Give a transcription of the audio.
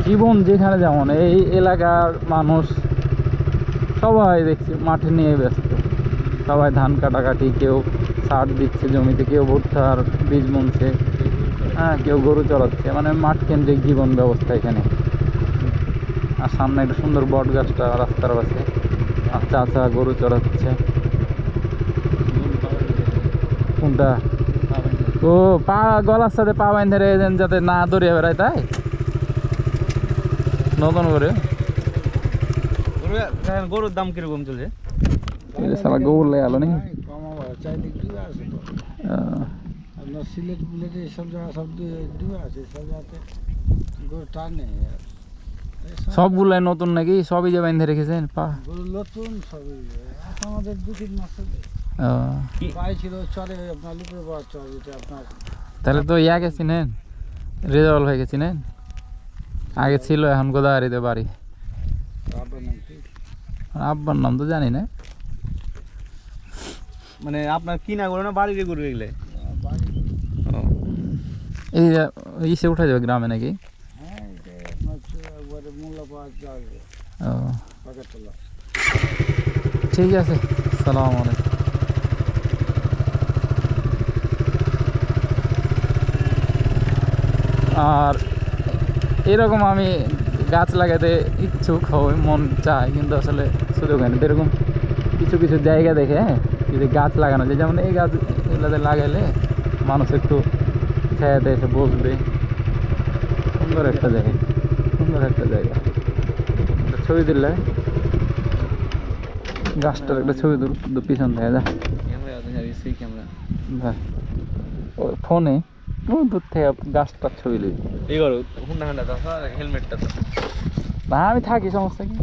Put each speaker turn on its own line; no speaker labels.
জীবন যেখানে যেমন এই এলাকার মানুষ সবাই দেখছি মাঠে নিয়ে ব্যস্ত। সবাই ধান কাটাকাটি, কেউ সার দিচ্ছে জমিতে, কেউ ভুট্টার বীজ বুনছে, হ্যাঁ, কেউ গরু চড়াচ্ছে। মানে মাঠ কেন্দ্রিক জীবন ব্যবস্থা এখানে। আর সামনে একটা সুন্দর বট গাছটা রাস্তার পাশে, আর চাচা গরু চড়াচ্ছে। কোনটা? ও পা গলার সাথে পা বাইন্ধে রেখেছেন যাতে না দৌড়িয়ে বেড়ায়, তাই নতুন করে।
গরুর দাম কিরকম চলছে?
সারা গৌর লেগে গেল নাকি?
সিলেট বিলেট এইসব জায়গা সব ডুবে আছে, সব জায়গাতে গরু টান নেই।
সবগুলাই নতুন নাকি? সবই যে বাইন্ধে রেখেছেন পা?
গরু নতুন সবই। আমাদের 2-3 মাস পায়ে ছিল চরে, আপনার লিপুর বড় চর, যেটা আপনার।
তাহলে তো ইয়া গেছিলেন, রেজাল্ট হয়ে গেছিলেন। আগে ছিল, এখন গোদাগাড়িতে বাড়ি। আব্বার নাম তো জানি না।
মানে আপনার কিনা গরু না বাড়ির গরু এগুলো?
এই ইসে উঠে যাবে গ্রামে নাকি?
হ্যাঁ, এটা আপনার একবারে মোল্লা পাওয়া যাবে।
ও
পাকাতলা।
ঠিক আছে, আসসালামু আলাইকুম। আর এরকম আমি গাছ লাগাতে ইচ্ছুক হই, মন চায়, কিন্তু আসলে সুযোগ হয় না। এরকম কিছু কিছু জায়গা দেখে, হ্যাঁ, যদি গাছ লাগানো যায়, যেমন এই গাছ এগুলোতে লাগাইলে মানুষ একটু ছায়াতে এসে বসবে। সুন্দর একটা জায়গা, সুন্দর একটা জায়গা। একটা ছবি দিলে গাছটার একটা ছবি তুল পিছন থেকে, যা ভাই ওই ফোনে ওই দূর থেকে গাছটার ছবি লিখি।
এই গরু হুন্ডা হান্ডা হেলমেটটা তো
না, আমি থাকি, সমস্যা কি।